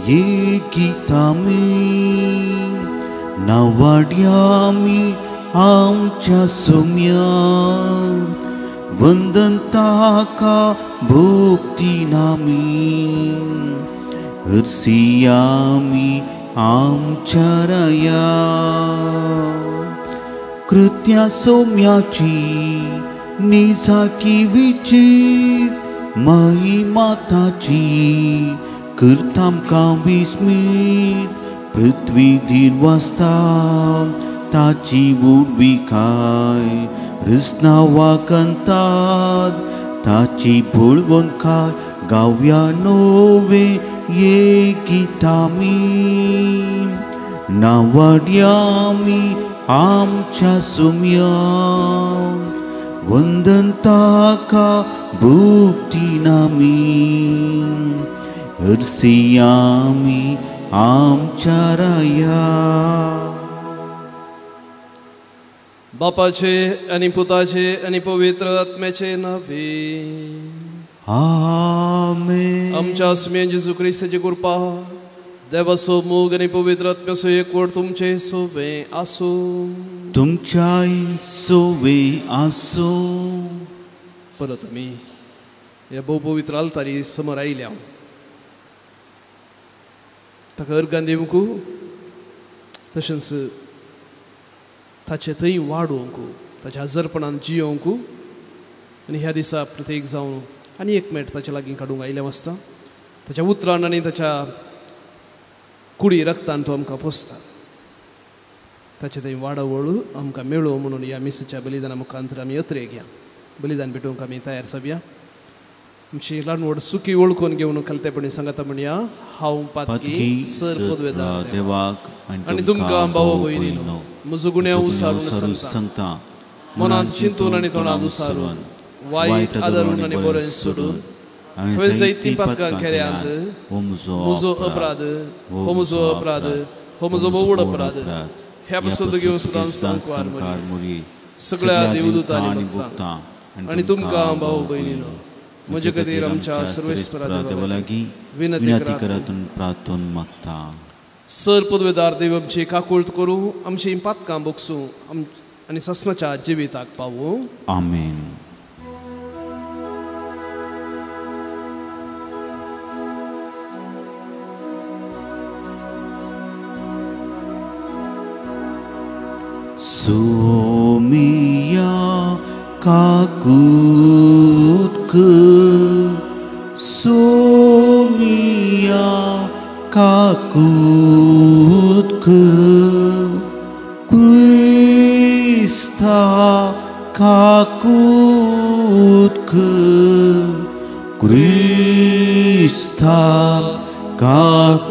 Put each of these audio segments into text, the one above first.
ये गीतामी नावाड्यामी आमच्या सोम्या वंदन ताका भोक्ती नामी हरसियामी आमच्या राया कृत्या सोम्याची निजाकी विचित महिमाताची करतामकां विस्मीत पृथ्वी दिनवासता ताची उडविकाय रसना वाकंतात ताची पळवणकाय गावया नोवे ये गीतामी नावाड्यामी आमच्या सोम्या वंदन ताका भोक्ती नामी हरसियामी आमच्या राया बापाचे आणि पुताचे आणि पवित्र आत्म्याचे नावे आमेन. आमच्या स्मेन जेजू ख्रिस्ताची कृपा देवाचो मोग आणि पवित्र आत्म्याचो एकवट तुमचे सोबे आसो तुमच्याय सोबे आसो. परत आमी ह्या भोव पवित्र आल्तारी समोर आयल्या ताका अर्गां दिवंकू तशेंच ताचे थंय वाडोवंकू ताच्या हजरपणान जियोवंकू आनी ह्या दिसा प्रत्येक जावन आनी एक मेट ताच्या लागीं काडूंक आयलें आसता. ताच्या उतरान आनी ताच्या कुडी रक्तान तो आमकां पोसता. ताचे थंय वाडवळ आमकां मेळो म्हणून ह्या मिसेच्या बलिदाना मुखांतर आमी यत्रेक या बलिदान भेटोवंक आमी तयार जावया. आमची ल्हान व्हड सुखी वळखून घेवन कलतेपणी सांगता म्हणया हांव पातकी सर पदवेदार देवाक आनी तुमकां भाव भयणीनो म्हजो गुन्यांव उसारून सांगता मनांत चिंतून आनी तोंडांत उसारून वायट आदारून आनी बरें सोडून हांवें जायतीं पातकां केल्यांत म्हजो अपराध हो म्हजो अपराध हो म्हजो व्हड अपराध ह्या पासून घेवन सदां संकवार मरी सगळ्या देवदूतांनी भोगता आनी तुमकां भाव भयणीनो म्हजे खातीर आमच्या सर्वेस्परा देवा लागीं विनंती करातून प्रार्थना मागता. सर पदवेदार देव आमची काकुळट करूं आमची पातकां बोगसूं आनी ससनाच्या जिविताक पावूं. आमेन. सोमिया काकुटक सोमिया काकुटक क्रिस्ता काकुटक क्रिस्ता काकुटक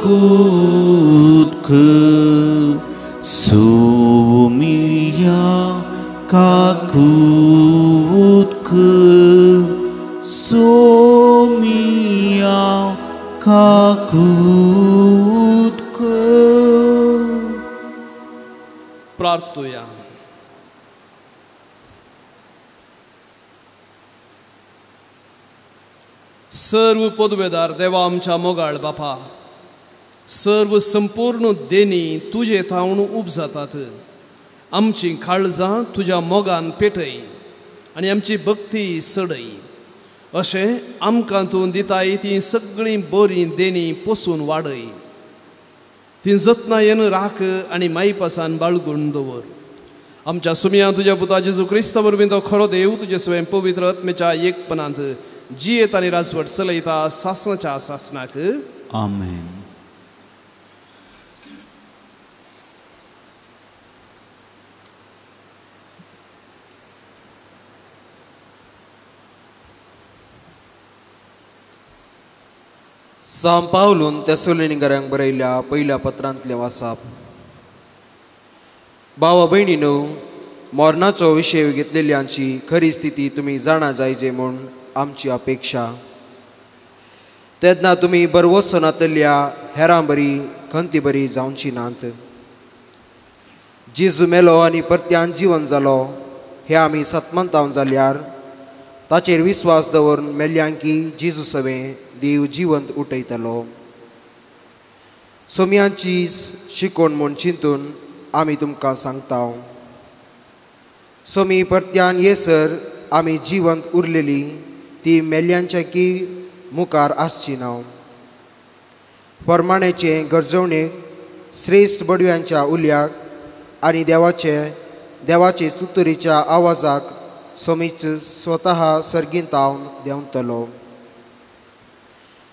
सोमिया काकुटक सोमिया काकुटक. प्रार्थूया. सर्व पदवेदार देवा आमच्या मोगाळ बापा सर्व संपूर्ण देणी तुजे थावण उब जातात. आमची काळजां तुज्या मोगान पेटय आनी आमची भक्ती सडय. अशें आमकां तूं दिताय ती सगळीं बरीं देणी पोसून वाडय. ती जतनायेन राख आनी माईपासान बाळगून दवर. आमच्या सुमया तुज्या पुता जेजू क्रिस्ता वरवीं तो खरो देव तुजे स्वयं पवित्र आत्म्याच्या एकपणांत जियेत आनी राजवट चलयता सासनाच्या सासनाक. आमेन. साम पावलून तेसलोनिकरांक बरयल्या पयल्या पत्रांतलें वाचप. भावा भयणीनो मरणाचो विशय घेतलेल्यांची खरी स्थिती तुमी जाणा जायजे म्हूण आमची अपेक्षा. तेन्ना तुमी बरवसनातल्या हेरां बरी खंती बरी जावची नात. जेजू मेलो आनी परत्यान जीवन जालो हें आमी सतमंतावन जाल्यार ताचेर विस्वास दवरून मेल्ल्यांकी जेजू सवें देव जिवंत उठयतलो. सोमयांची शिकोण म्हूण चिंतून आमी तुमकां सांगता। सोमी परत्यान येसर आमी जिवंत उरलेली ती मेल्ल्यांच्या की मुखार आसची ना। परमाणेचे गरजवणेक श्रेश्ठ बडव्यांच्या उल्याक आनी देवाचे तुतुरीच्या आवाजाक सोमीच स्वता सर्गीतावन देंवतलो।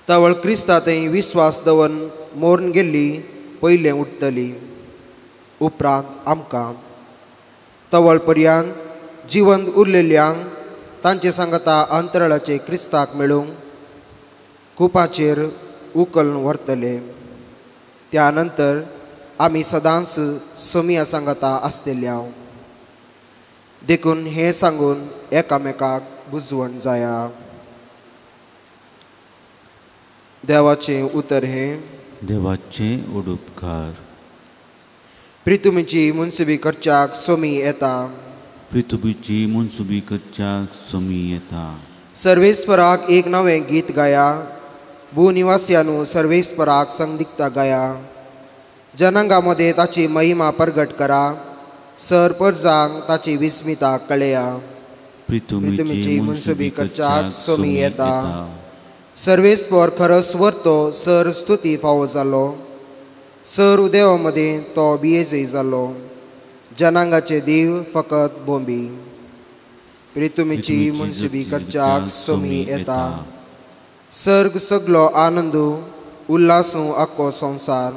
तवळ क्रिस्तांतय विस्वास दवरून मोरून गेल्ली पयलें उठतली। उपरांत आमकां तवळ पर्यंत जिवंत उरलेल्यांक तांचे सांगता अंतराळाचे क्रिस्ताक मेळूंक कुपाचेर उखलून व्हरतले। त्या नंतर आमी सदांच सोमिया सांगता आसतल्या। देखून हें सांगून एकामेकाक बुजवण जाया। देवाचें उतर हें, देवाचे उडुपकार। प्रितुमीची मुनसुबी करच्याक सोमी येता। पृथ्वीची मुनसुबी करच्याक सोमी येता। सर्वेस्पराक एक नवें गीत गाया। भूनिवासियांनो सर्वेस्पराक संगीता गाया। जनांगांमध्ये ताची महिमा प्रगट करा। सर परजांक ताची विस्मिता कळया। पृथ्वीची मुनसुबी करच्याक सोमी येता। सर्वेस्पर खरस व्हरतो सर स्तुती फावो जालो। सर उदेवामध्ये तो बियेजय जालो। जनांगाचे देव फकत बोंबी। पृथ्वीची मुनसुबी करच्याक सोमी येता। सर्ग सगलो आनंदू उल्हासू आख्खो संवसार।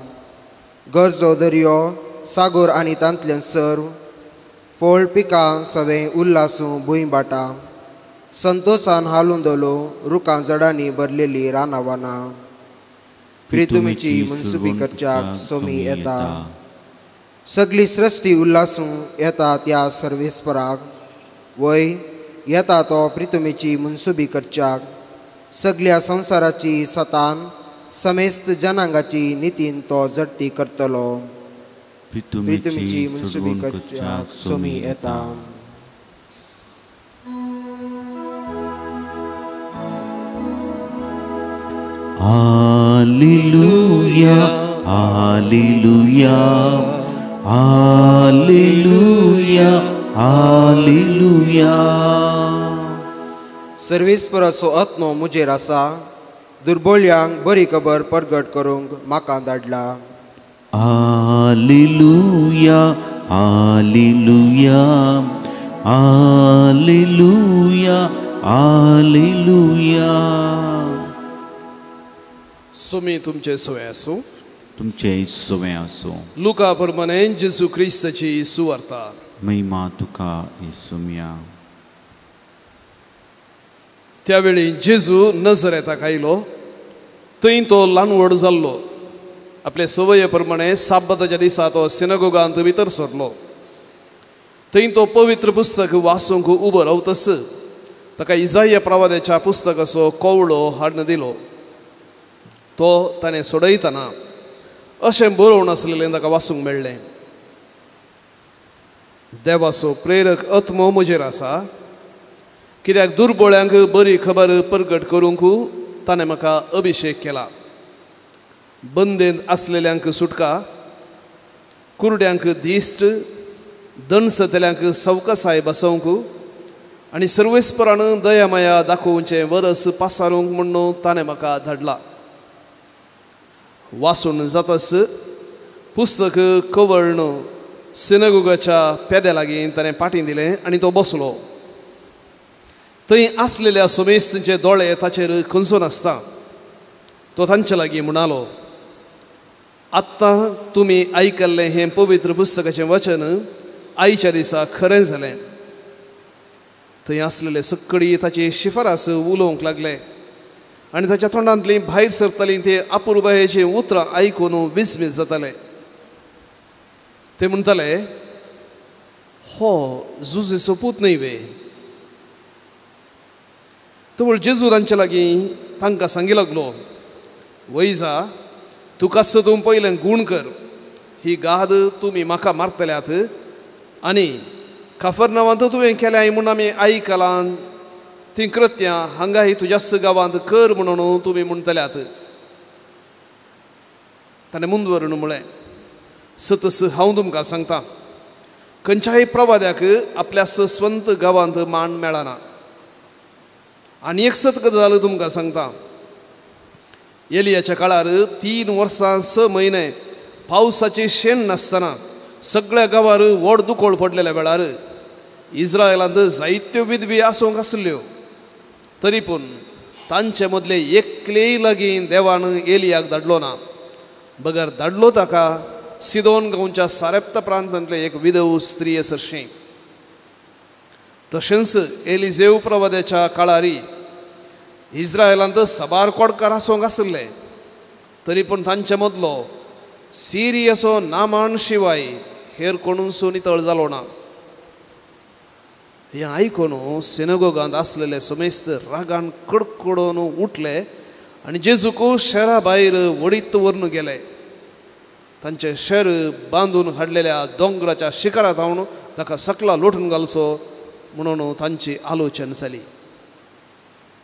गरजो दर्यो सागोर आनी तांतल्यान सर्व फळ पिकां सवें उल्हासू भुंयबाटा। संतोषान हालून दोलो रुखां जडांनी भरलेली रानावाना। पृथ्वीची मुनसुबी करच्याक सोमी येता। सगली सृश्टी उल्हासू येता त्या सर्वेस्पराक। वय येता तो पृथ्वीची मुनसुबी करच्याक। सगळ्या संवसाराची सतान समेस्त जनांगाची नितीन तो जडटी करतलो। पृथ्वीची मुनसुबी करच्याक सोमी येता। Hallelujah hallelujah hallelujah hallelujah. सर्वेस्पराचो आत्मो मुजेर आसा। दुर्बळ्यांक बरी खबर प्रगट करूंक म्हाका धाडला। Hallelujah hallelujah hallelujah hallelujah. सोमी तुमचे सवय आसूं। तुमचे सवय आसूं। लुका प्रमाणे जेजू क्रिस्ताची सुवार्ता। महिमा तुका येसुमिया। त्यावेळी जेजू नजरेताक आयलो। थंय तो ल्हानवड जाल्लो। आपले सवये प्रमाणे साबताच्या दिसा तो सिनगोगांत भितर सरलो। थंय तो पवित्र पुस्तक वाचूंक उबो रावतस ताका इजाया प्रवाद्याच्या पुस्तकाचो कवळो हाडून दिलो। तो ताणें सोडयतना अशें बरोवन आसलेलें ताका वाचूंक मेळ्ळें। देवाचो प्रेरक आत्मो म्हजेर आसा कित्याक दुर्बळ्यांक बरी खबर प्रगट करूंक ताणें म्हाका अभिशेक केला। बंदेंत आसलेल्यांक सुटका, कुरड्यांक दिश्ट, दणसतल्यांक सवकसाय बसोवंक आनी सर्वेस्परान दयामाया दाखोवचें वरस पासारूंक म्हणून ताणें म्हाका धाडला। वाचून जातस पुस्तक कवळण सिनगोगाच्या पेद्या लागीं ताणें पाटी दिलें आनी तो बसलो। थंय आसलेल्या समेस्तचे दोळे ताचेर खंसून आसता। तो तांचे लागीं म्हणालो, आत्तां तुमी आयकल्लें हें पवित्र पुस्तकाचें वचन आयच्या दिसा खरें जालें। थंय आसलेले सक्कडी ताची शिफारस उलोवंक लागले आनी ताच्या तोंडांतलीं भायर सरतलीं ते अपुर्बायेचीं उतरां आयकून विस्मीत जाताले। ते म्हणटाले, हो जुजेचो पूत न्हय वे। तवळ जेजू तांचे लागीं तांकां सांगी लागलो, वैजा तूं कस्सतूं पयलें गूण कर। ही गाद तुमी म्हाका मारतल्यात आनी कफरनावांत तुवें केल्याय म्हूण आमी आयकलां तीं कृत्यां हांगा ही तुज्याच गांवांत कर म्हणून तुमी म्हणटल्यात। ताणें मुंदवरून म्हळें सतस हांव तुमकां सांगता खंयच्याय प्रवाद्याक आपल्या सस्वंत गांवांत मान मेळना. आनी एक सत गजाल तुमकां सांगता एलियाच्या काळार 3 वर्सां 6 म्हयने पावसाची शेण नासतना सगळ्या गांवार व्हड दुकोळ पडलेल्या वेळार इस्रायलांत जायत्यो विधवी आसूंक आसल्यो. तरी पूण तांचे मदले एकलेय लागीं देवान एलियाक धाडलो ना. बगर धाडलो ताका सिदोन गांवच्या सारेप्त प्रांतांतले एक विधव स्त्री असरशी. तशेंच एलिजेव प्रवाद्याच्या काळारी इस्रायलांत सबार कोडकार आसूंक आसले. तरी पूण तांचे मदलो सिरियसो नामान शिवाय हेर कोणूच नितळ जालो ना. हें आयकून सिनेगोगांत आसलेले समेस्त रागान कडकडून उठले आनी जेजूक शहरा भायर वडीत व्हरून गेले. तांचे शहर बांदून हाडलेल्या दोंगराच्या शिखरांत हांव ताका सकला लोटून घालचो म्हणून तांची आलोचना जाली.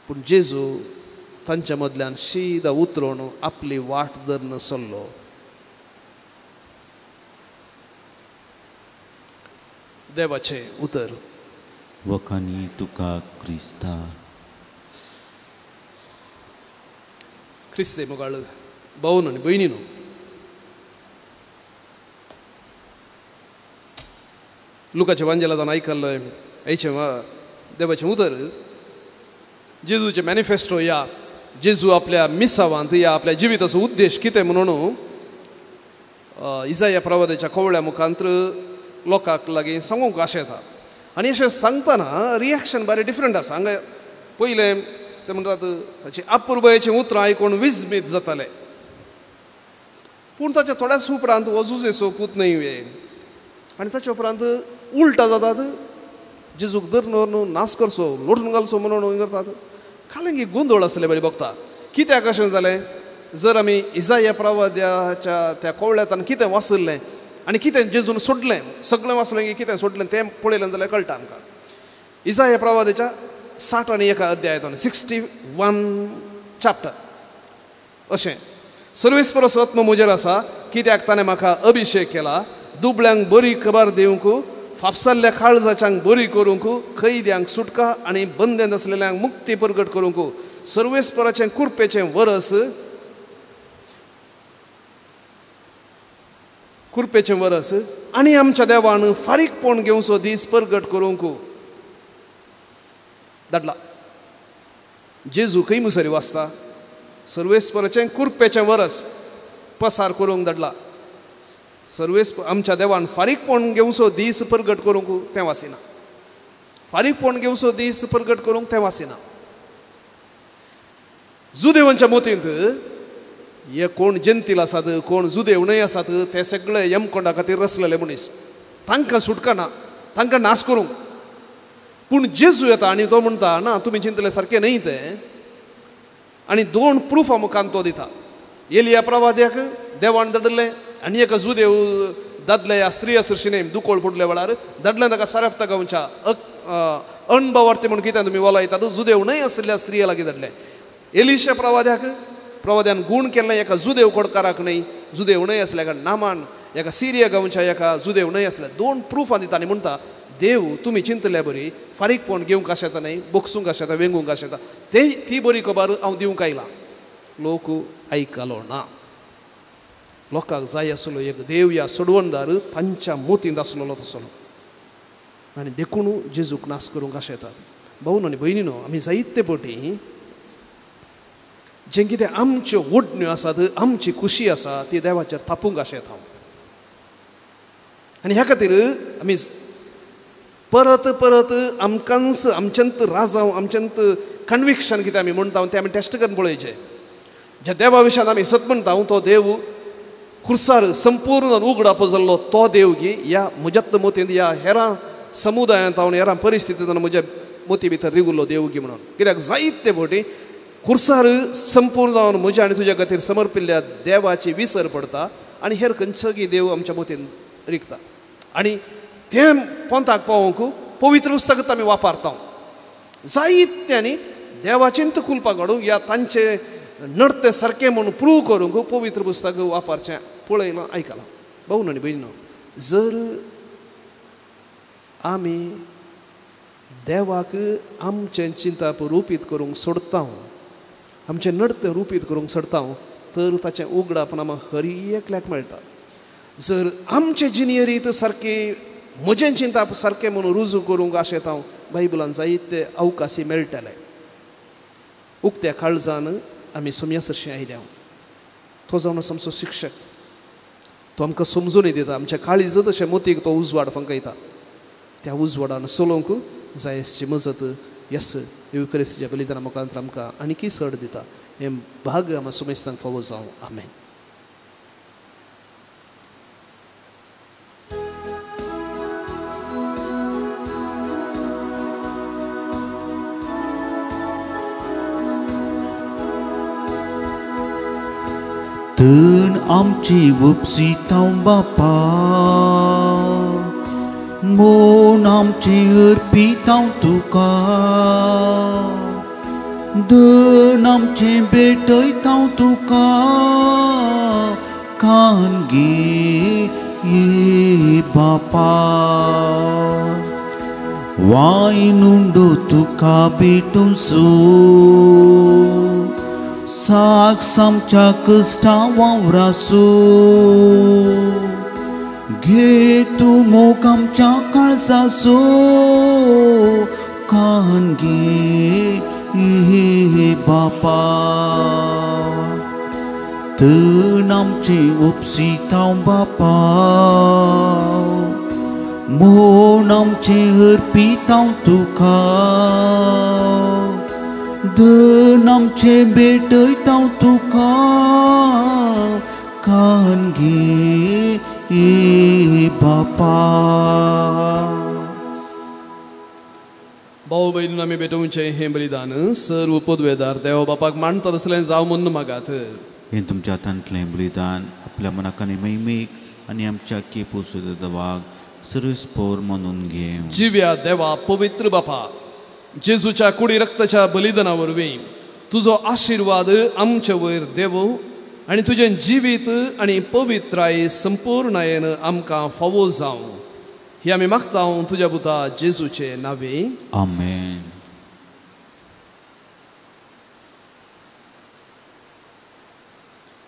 पूण जेजू तांच्या मदल्यान सीदा उतरून आपली वाट धरून चल्लो. देवाचे उतर. वखानी तुका क्रिस्ता. क्रिस्ते मोगाळ भावन आनी भयणीनो, लुकाच्या वांजेलांत आयकल्लें हेचें देवाचें उतर जेजूचे मॅनिफेस्टो या जेजू आपल्या मिसावांत या आपल्या जिविताचो उद्देश कितें म्हणून इसाया प्रवाद्याच्या कवळ्या मुखांतर लोकांक लागीं सांगूंक आशेता. आनी अशें सांगतना रिएक्शन बरें डिफरंट आसा. हांगा पयलें ते म्हणटात ताची अपुर्बायेचें उतरां आयकून विस्मीत जाताले. पूण ताच्या थोड्याच उपरांत हो जुजेचो पूत येयन आनी ताच्या उपरांत उलटा जातात. जेजूक धरून नास करचो लोटून घालचो म्हणून करतात. खालेंगी गोंदळ आसले बरें बघता. कित्याक अशें जालें? जर आमी इसाया प्रवाद्याच्या त्या कवळ्यातान कितें वाचल्लें आनी कितें जेजून सोडलें सगळें वाचलें की कितें सोडलें तें पळयलें जाल्यार कळटा आमकां. इसाया प्रवाद्याच्या 61 अध्यायान 61 चॅप्टर अशें सर्वेस्परस आत्म म्हजेर आसा कित्याक ताणें म्हाका अभिशेक केला दुबळ्यांक बरी खबर दिवंक फापसाल्ल्या काळजाच्यांक बरी करूंक खैद्यांक सुटका आनी बंदेंत आसलेल्यांक मुक्ती प्रगट करूंक सर्वेस्पराचें कुरपेचें वरस आनी आमच्या देवान फारीकपण घेवचो दीस प्रगट करूंक धाडला. जेजू खंय मुसरी वाचता सर्वेस्पराचें कुरपेचें वरस पसार करूंक धाडला. आमच्या देवान फारीकपण घेवचो दीस प्रगट करूंक तें वाचिना. फारीकपण घेवचो दीस प्रगट करूंक तें वाचिना. जुदेवांच्या मोतींत हे कोण जंतील आसात कोण जुदेव न्हय आसात ते सगळे यमकोंडा खातीर रचलेले मनीस. तांकां सुटका ना तांकां नाश करूंक. पूण जेजू येता आनी तो म्हणटा ना तुमी चिंतले सारकें न्हय तें. आनी 2 प्रूफा मुखान तो दिता. एलिया प्रवाद्याक देवान धाडलें आनी एका जुदेव दादले ह्या स्त्री असरशिणेन दुकोळ पडल्या वेळार धाडलें ताका सारेप्त गांवच्या अणभवार्थी म्हूण कितें तुमी वलयतात जुदेव न्हय आसलेल्या स्त्रिये लागीं धाडलें. एलिशा प्रवाद्यान गूण केल्लें एका जुदेव कोडकाराक न्हय जुदेव न्हय आसल्या नामान एका सिरिया गांवच्या एका जुदेव न्हय आसल्या 2 प्रूफां दिता आनी म्हणटा देव तुमी चिंतल्या बरी फारीकपण घेवंक आशेता न्हय बोगसूंक आशेता वेंगूंक आशेता ती बरी खबर हांव दिवंक आयलां. लोक आयकलो ना. लोकांक जाय आसलो एक देव या सोडवणदार तांच्या मोतींत आसलो तसलो आनी देखून जेजूक नास करूंक आशेतात. भाऊन आनी भयणीनो आमी जायते फावटी जें कितें आमच्यो ओडण्यो आसात आमची खुशी आसा ती देवाचेर थापूंक आशेत हांव. आनी ह्या खातीर आमी परत परत आमकांच आमच्यांत राजांव आमच्यांत कन्विक्शन कितें आमी म्हणटा तें आमी टेस्ट करून पळोवचें. ज्या देवा विशयान आमी सत म्हणटा तो देव खुर्सार संपूर्ण उगडाप जाल्लो तो देव गी ह्या म्हज्यात मोतींत ह्या हेरां समुदायांत हांव हेरां परिस्थितींत म्हज्या मोती भितर रिगुल्लो देव गी म्हणून. कित्याक जायते फावटी खुर्सार संपूर्ण जावन म्हज्या आनी तुज्या खातीर समर्पिल्ल्या देवाची विसर पडटा आनी हेर खंयचोय देव आमच्या मोतींत रिगता. आनी तें पोंताक पावोवंक पवित्र पुस्तकांत आमी वापरता. जायत्यांनी देवाचींत कुलपा काडूंक ह्या तांचे नडते सारकें म्हणून प्रूव करूंक पवित्र पुस्तक वापरचें पळयलां आयकलां. भाऊ आनी भयणीनो, जर आमी देवाक आमचें चिंतप रुपीत करूंक सोडता, आमचें नडतें रुपीत करूंक सोडता, तर ताचें उगडापण आमकां हर एकल्याक मेळटा. जर आमचे जिणेरीत सारकें म्हजें चिंतप सारकें म्हणून रुजू करूंक आशेत हांव, बायबलान जायते अवकाशी मेळटले. उक्त्या काळजान आमी सोम्यासरशीं आयल्या. तो जावन आसा आमचो शिक्षक. तो आमकां समजून दिता, आमच्या काळीज तशें मोतीक तो उजवाड फंकयता. त्या उजवाडान चलोवंक जायसची मजत यस युक्रिस्तीच्या बलिदाना मुखांतर आमकां आनीकी सड दिता. हे भाग आमकां सुमेस्तांक फावो जावं. आमेन. तन आमची उपसितांव बापा, मोन आमची अर्पितांव तुका, दन आमचें भेटयतांव तुका, खानगी ये बापा. वायन उंडो तुका भेटून सो, साक्ष आमच्या कश्टा वावरासो, घे तूं मोग आमच्या काळजाचो, खानगी हे बापा. तन आमचे उपसितांव बापा, मोन आमचे अर्पितांव तुका, दन आमचे भेटयतांव तुका, खानगी ए बापा. भाऊ भयणीन आमी भेटोवचें हें बलिदान सर्व पदवेदार देव बापाक मानता तसलें जावं म्हणून मागात. हें तुमच्या हातांतलें बलिदान आपल्या मनाक आनी मैमीक आनी आमच्या केपूसुद्धा देवाक सर्वस्पोर म्हणून घे. जिव्या देवा पवित्र बापा, जेजूच्या कुडी रक्ताच्या बलिदाना वरवीं तुजो आशिर्वाद आमचे वयर देव आनी तुजें जिवीत आनी पवित्राय संपूर्णयेन आमकां फावो जावं. ही आमी मागता तुज्या पुता जेजूचे नांवे. आमेन.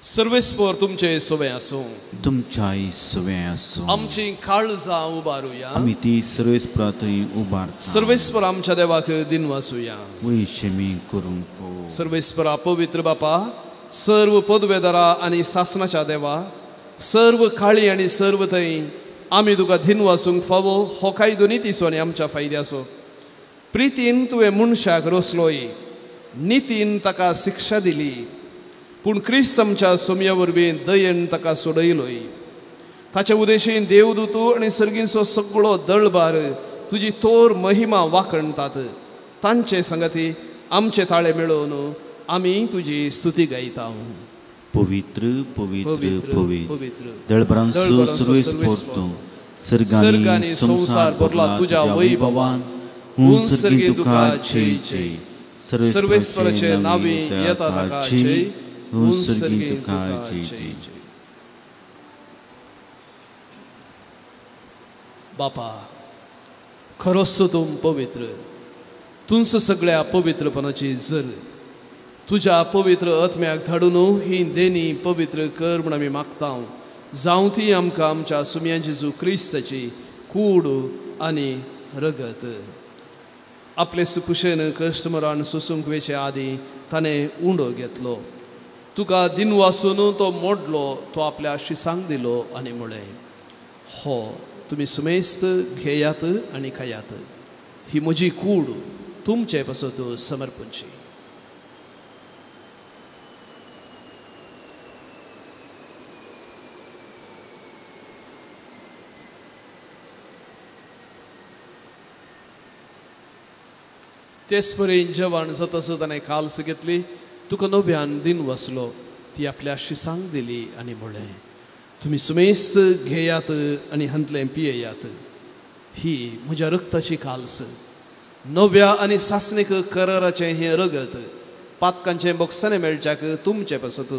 सर्वेस्पोर तुमचे सोबे आसूं. तुमच्याय सोबे आसूं. आमची काळजां उबारुया. आमी ती सर्वेस्परा थंय उबारता. सर्वेस्पर आमच्या देवाक दिनवासुया. वैशमी करूंक फोव. सर्वेस्परा पवित्र बापा, सर्व पदवेदारा आनी सासणाच्या देवा, सर्व काळी आनी सर्व थंय आमी तुका दिनवासूंक फावो हो कायदो नितीचो आनी आमच्या फायद्याचो. प्रितीन तुवें मनशाक रोसलोय, नितीन ताका शिक्षा दिली, पूण क्रिस्त आमच्या सोम्या वरवीं दयेन ताका सोडयलोय. ताचे उदेशीन देवदूत आनी सर्गीचो सगळो दळबार तुजी तोर महिमा वाखणटात. तांचे संगती आमचे ताळे मेळोवन आमी तुजी स्तुती गायता. पवित्र पवित्र पवित्र पवित्र दळबरांचो सर्वेस्पोर सर्गांनी संसार भरला तुज्या वैभवान. हून सर्गी तुका जय जय. सर्वेस्पराचे नांवे येता ताका जय. हून सर्गी तुका जय जय. बापा, खरोच तूं पवित्र. तुंच सगळ्या पवित्रपणाची जर तुज्या पवित्र आत्म्याक धाडून ही देणी पवित्र कर म्हूण आमी मागता. जावं ती आमकां आमच्या सुम्या जेजू क्रिस्ताची कूड आनी रगत. आपले कुशेन कस्टमरान सोसूंक वेचे आदीं ताणें उंडो घेतलो. तुका दिनवासून तो मोडलो, तो आपल्या शिसांक दिलो आनी म्हळें, हो तुमी सुमेस्त घेयात आनी खायात. ही म्हजी कूड तुमचे पासत समर्पणची. तेच परेन जेवण जातस ताणें काल्स घेतली, तुका नव्यान दिन वसलो, ती आपल्या शिसांक दिली आनी म्हळें, तुमी सुमेस्त घेयात आनी हंतलें पियेयात. ही म्हज्या रक्ताची काल्स, नव्या आनी सासणीक कराराचें हें रगत पातकांचे बॉक्साने मेळच्याक तुमचे पासत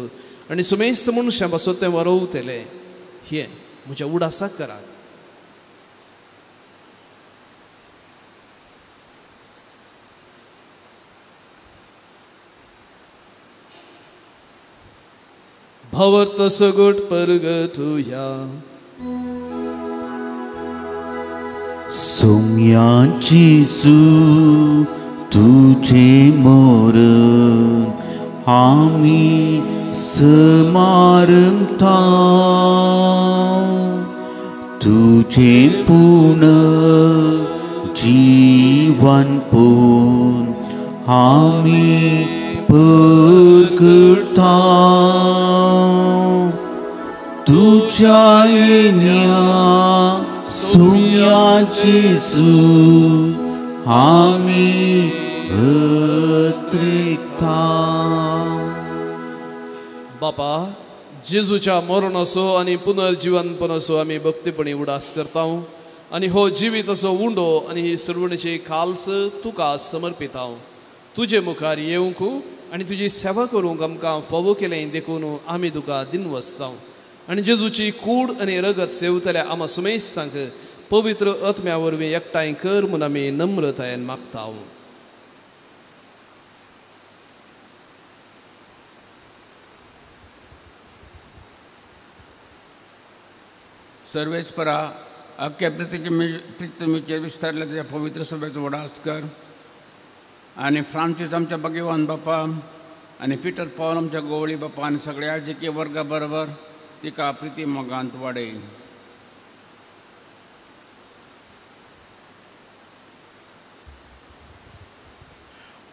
आनी सुमेस्त मनशां पासत तें वरवतलें हें म्हज्या उडासाक करात. भवर्त सगट परगतुया सोम्याची जू तुझे मोरण आमी समारंभता तुझे पूर्ण जीवन पूर्ण आमी परगता तुझ्या येण्या सोम्याची जू आमी अत्रिक्ता. बापा जेजूच्या मरणाचो आनी पुनर्जीवनपणाचो आमी भक्तीपणी उडास करता आनी हो जिवीत असो उंडो आनी ही सर्वणेची खालस तुका समर्पिता. तुजे मुखार येवंक आनी तुजी सेवा करूंक आमकां फावो केलें देखून आमी तुका दिनवसता आनी जेजूची कूड आनी रगत सेवतल्या आमा सुमेस्तांक पवित्र आत्म्या वरवीं एकठांय कर म्हूण आमी नम्रतायेन मागता. सर्वेस्परा अख्ख्या पृथ्वीचेर विस्तारल्या त्याच्या पवित्र सभेचो वडास कर आनी फ्रांसीस आमच्या भगवान बापा आनी पिटर पॉल आमच्या गोवळी बापा आनी सगळ्या याजकी वर्गा बरोबर तिका प्रिती मोगांत वाडय.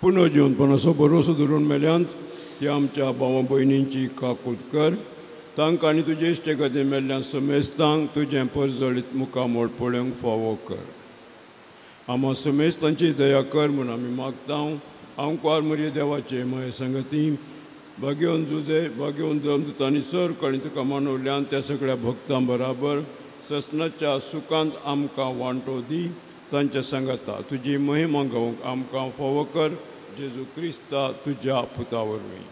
पुनर्जीवनपणाचो भरोसो धरून मेल्यांत ती आमच्या भावा भयणींची काकूट कर. तांकां आनी तुजे इश्टे खातीर मेल्ल्या समेस्तांक तुजें परजळीत मुखामोळ पळोवंक फावो कर. आमा समेस्तांची दया कर म्हूण आमी मागता. आमकां मरी देवाचे मये संगती भाग्यवन जुजे भाग्यवन देवदूतांनी सर कळी तुका मानवल्यान त्या सगळ्या भक्तां बराबर ससनाच्या सुखांत आमकां वांटो दी. तांच्या सांगाता तुजी महिमा गावंक आमकां फावो कर. जेजू क्रिस्ता तुज्या पुता वरवीं.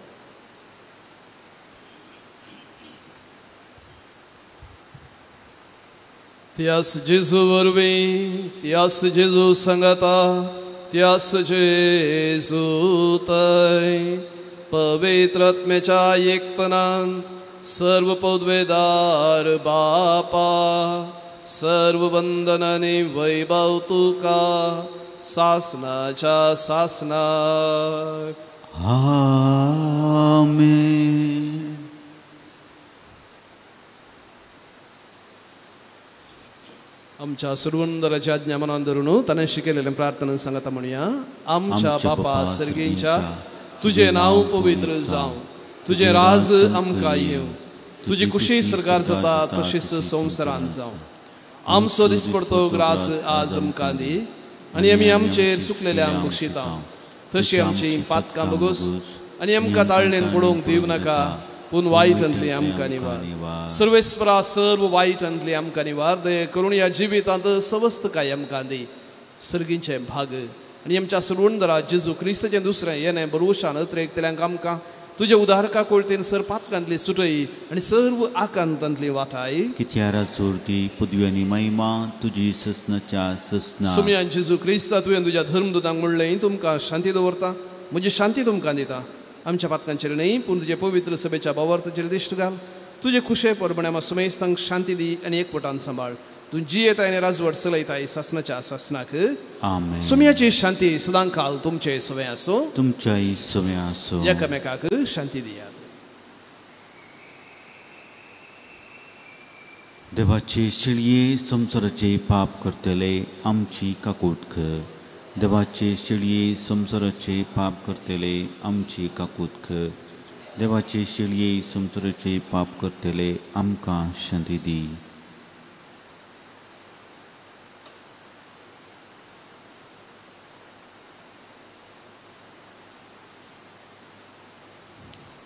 त्यास जेजू वरवीं त्यास जेजू सांगाता त्यास जेजू तय पवित्र आत्म्याच्या एकपणांत सर्व पदवेदार बापा सर्व वंदनांनी वैभव तुका सासनाच्या सासनाक. आमेन. आमच्या सर्वंदराची आज्ञा मनान धरून ताणें शिकयलेलें प्रार्थना सांगता म्हणया. आमच्या बापा सर्गींच्या तुजें नांव पवित्र जावं. तुजें राज आमकां येवं. तुजी कुशी सरकार जाता तशीच संवसारांत जावं. आमचो दिसपडतो ग्रास आज आमकां दी आनी आमी आमचेर चुकलेल्यांक बक्षिता तशी आमची पातकां बगूस आनी आमकां ताळणेन पडोवंक दिवं नाका पूण वायटांतली आमकां निवार. सर्वेस्परा सर्व वायटांतली आमकां निवार. दये करून ह्या जिवितांत सवस्थकाय आमकां दी. सर्गींचे भाग आनी आमच्या सर्वंदरा जेजू क्रिस्ताचें दुसरें येणें भरवशान अत्रेकतल्यांक आमकां तुजे उदारका कोळतेन सर पातकांतली सुटय आनी सर्व आकांतांतली वाटाय. कित्यारा चोरती पदव्यांनी महिमा तुजी ससनाच्या ससना. सुमयान जेजू क्रिस्ता तुवें तुज्या धर्मदूतांक म्हणलें तुमकां शांती दवरता म्हजी शांती तुमकां दिता. आमच्या पातकांचेर न्ही पूण तुजे पवित्र सभेच्या बावर्ताचेर दिश्ट घाल. तुजे खुशे परमणे आमकां समेस्तांक शांती दी आनी एकवटान सांबाळ. तूं जी येताय आनी राजवट चलयताय सासनाच्या सासनाक. आमेन. सुमयाची शांती सदां काल तुमचे सवे आसो. तुमच्याय सवे आसो. एकामेकाक शांती दियात. देवाचे शिळये संसाराचे पाप करतले आमची काकूट कर. देवाचे शिळये संसाराचे पाप करतले आमची काकूट कर. देवाचे शिळये संसाराचे पाप करतले आमकां शांती दी.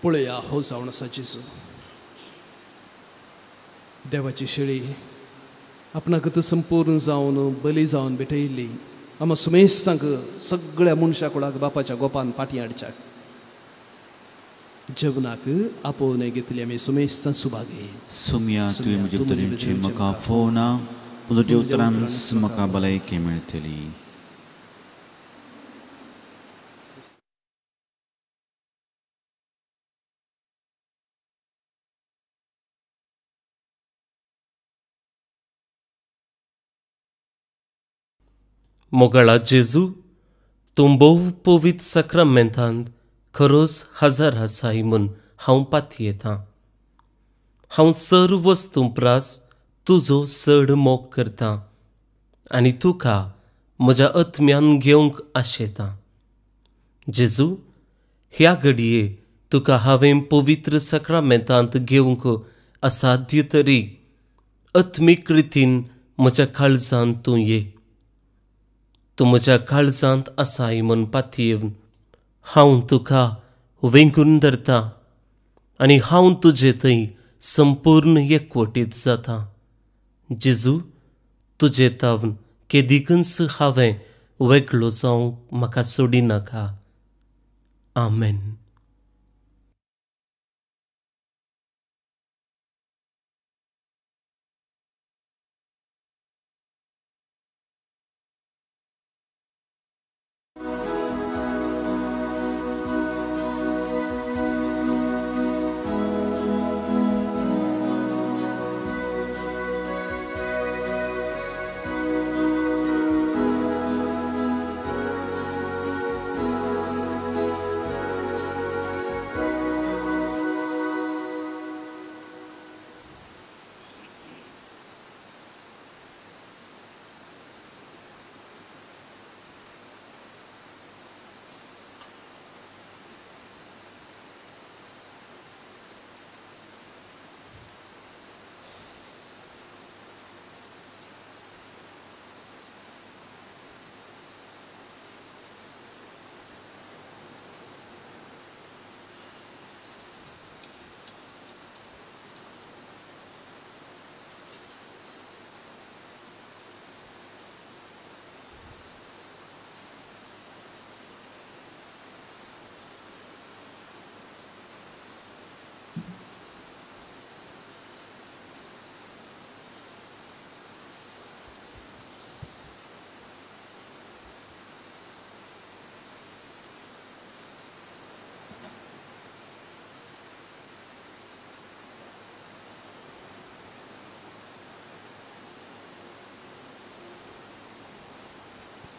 पळया हो जावन आसा जेजू. देवाची शिळी आपणाक संपूर्ण जावन बली जावन भेटयिल्ली आमा समेस्तांक सगळ्या मनशा कुळाक बापाच्या गोपान पाटी हाडच्याक जेवणाक आपोवन घेतली आमी सुमेस्तां सुभागे सुमया तुवें म्हजे तरेचे म्हाका फोवना पूण तुज्या उतरांच म्हाका भलायकी मेळटली. मोगाळा जेजू, तूं भोव पवित्र सक्रामेंतांत खरोच हजर आसाय म्हूण हांव पातयेतां. हांव सर्व वस्तू प्रास तुजो चड मोग करतां आनी तुका म्हज्या आत्म्यान घेवंक आशेतां. जेजू, ह्या घडये तुका हांवें पवित्र सक्रामेंतांत घेवंक असाध्य तरी आत्मीक रितीन म्हज्या काळजांत तूं ये. तूं म्हज्या काळजांत आसाय म्हूण पातयेवन हांव तुका वेंगून धरतां आनी हांव तुजे थंय संपूर्ण एकवटीत जाता. जेजू, तुजे तावन केदीकच हांवें वेगळो जावंक म्हाका सोडिनाका. आमेन.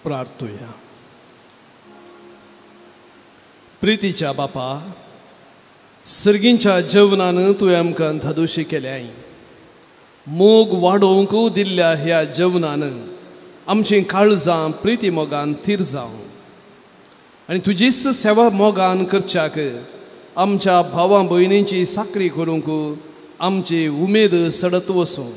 प्रार्थूया. प्रितीच्या बापा, सर्गींच्या जेवणान तुवें आमकां धादोशी केल्याय. मोग वाडोवंक दिल्ल्या ह्या जेवणान आमचीं काळजां प्रिती मोगान थीर जावं आनी तुजीच सेवा मोगान करच्याक आमच्या भावां भयणींची साखरी करूंक आमची उमेद सडत वसूं.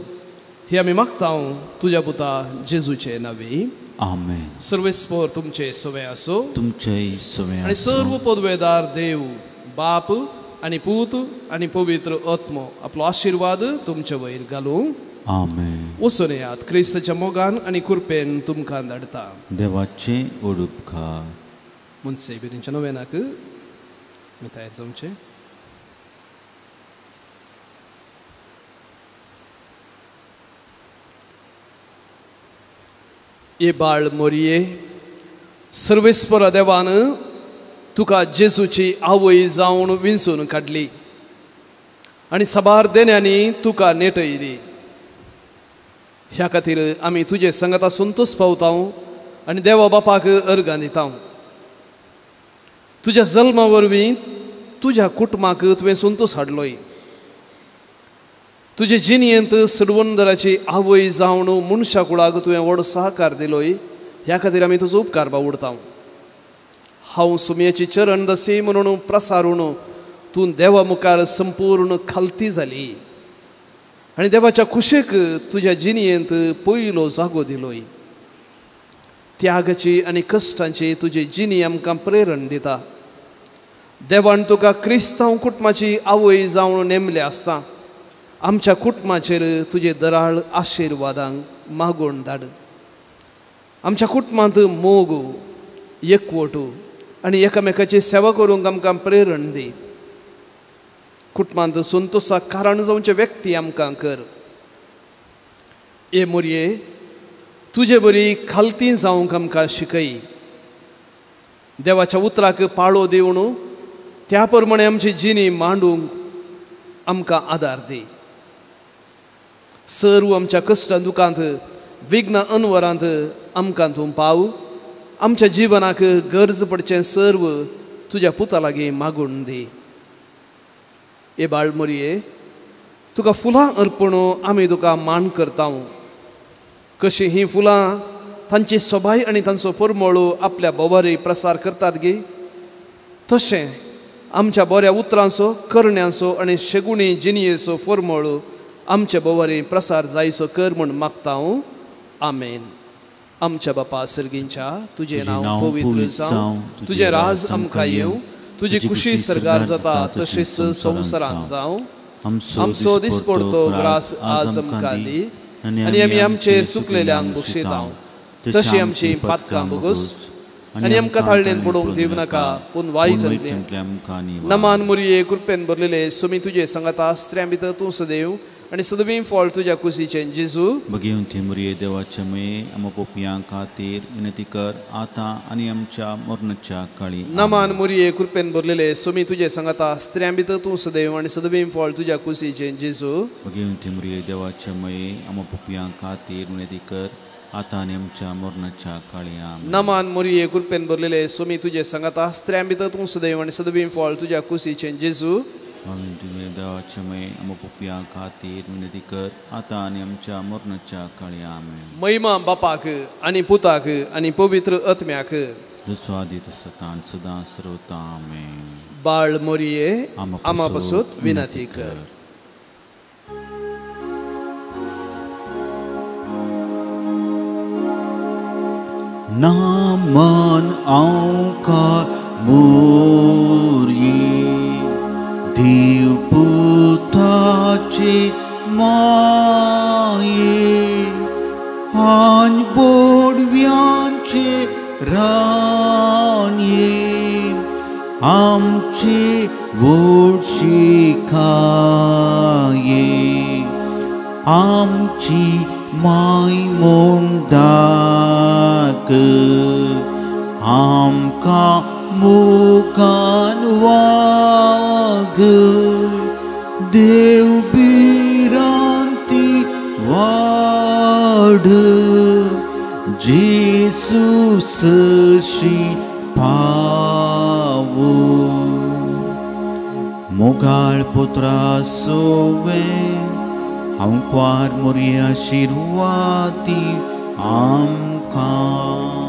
ही आमी मागतां तुज्या पुता जेजूचे नांवे. आमेन. सर्वेस्पर तुमचे सवे आसो. तुमचेय सवे आनी सर्व पदवेदार देव बाप आनी पूत आनी पवित्र आत्मो आपलो आशिर्वाद तुमचे वयर घालूं. आमेन. वचून येयात. क्रिस्ताच्या मोगान आनी कृपेन तुमकां धाडटा. देवाचे ओडुपकार. मुनसे बिरींच्या नोवेनाक तयार जावचे. ये बाळ मोरये, सर्वेस्परा देवान तुका जेजूची आवय जावन विंचून काडली आनी साबार देण्यांनी तुका नेटयली. ह्या खातीर आमी तुजे संगता संतोश पावता आनी देवा बापाक अर्गां दिता. तुज्या जल्मा वरवीं तुज्या कुटुंबाक तुवें संतोश हाडलोय. तुजे जिणयेंत सडवंदराची आवय जावन मनशा कुळाक तुवें व्हड सहकार दिलोय. ह्या खातीर आमी तुजो उपकार बावडटा. हांव सुमयेची चरण दसी म्हणून प्रसारून तूं देवा मुखार संपूर्ण खालती जाली आनी देवाच्या कुशेक तुज्या जिणयेंत पयलो जागो दिलोय. त्यागाची आनी कश्टांची तुजी जिणी आमकां प्रेरण दिता. देवान तुका क्रिस्तांव कुटुंबाची आवय जावन नेमले आसता आमच्या कुटुंबाचेर तुजे दराळ आशिर्वादांक मागोवन धाड. आमच्या कुटुंबांत मोग एकवट आनी एकामेकाची सेवा करूंक आमकां प्रेरण दी. कुटुंबांत संतोषाक कारण जावचे व्यक्ती आमकां कर. ए मोरये, तुजे बरी खालती जावंक आमकां शिकय. देवाच्या उतराक पाळो दिवन त्या प्रमाणे आमची जिणी मांडूंक आमकां आदार दी. सर्व आमच्या कश्ट दुखांत विघ्न अनवरांत आमकां तूं पाव. आमच्या जिवनाक गरज पडचें सर्व तुज्या पुता लागीं मागून दी. ए बाळ मोरये, तुका फुलां अर्पण आमी तुका मान करता. कशी ही फुलां तांची सोबाय आनी तांचो परमळो आपल्या बोवारी प्रसार करतात गे, तशें आमच्या बऱ्या उतरांचो, करण्यांचो आनी शेगुणी जिणयेचो परमळो आमच्या बोवारी प्रसार जायचो कर म्हूण मागता हांव. आमेन. आमच्या बापा सर्गींच्या, तुजें नांव पवित्र जावं, तुजें राज आमकां येवं, तुजी खुशी सरगार जाता तशेंच संवसारांत जावं. आमचो दिसपडतो ग्रास आज आमकां दी, आनी आमी आमचेर चुकलेल्यांक बक्षितांव. तशी आमची पातकां बोगूस, आनी आमकां ताळणेन पडोवंक दिव नाका, पूण वायट नमान मोरये, कृपेन भरलेले सुमी तुजे सांगाता स्त्रियां भितर तूं सदैव, आनी सदवी फळ तुज्या कुशीचें जेजू. बगेवन थी मोरये देवाचे मये, आम पोपयां खातीर विनंती कर, आतां आनी आमच्या मरणाच्या काळी. नमान मोरये, कृपेन भरलेले सुमी तुजे सांगाता स्त्रियां भितर तूं सदैव, आनी सदवी फळ तुज्या कुशीचें जेजू. बगेवन थी मोरये देवाचे मये, आम पोपयां खातीर विनंती कर, आतां आनी आमच्या मरणाच्या काळी. नमान मोरये, कृपेन भरलेले सुमी तुजे सांगाता स्त्रियां भितर तूं सदैव, आनी सदवी फळ तुज्या कुशीचें जेजू. देवाचे मये, आम पोपयां खातीर विनंती कर, आतां आनी आमच्या मरणाच्या काळी. आमेन. महिमा बापाक आनी पुताक आनी पवित्र आत्म्याक, जसो आदी तसो ताण सदां सर्वता. आमेन. बाळ मोरये, आमा पासून विनंती कर. नामान आमकां मोरये, देव पुताचे माये, आन बोडव्यांचे रानये, आमचे वोडशी खाये, आमची माय म्हूण दाग, आमकां मुखान वाग, देव बिरांती वाड, जेसू सरशी पावो. मोगाळ पुत्रा सोवे, हांव क्वार मोरये आशिर्वादी आमकां.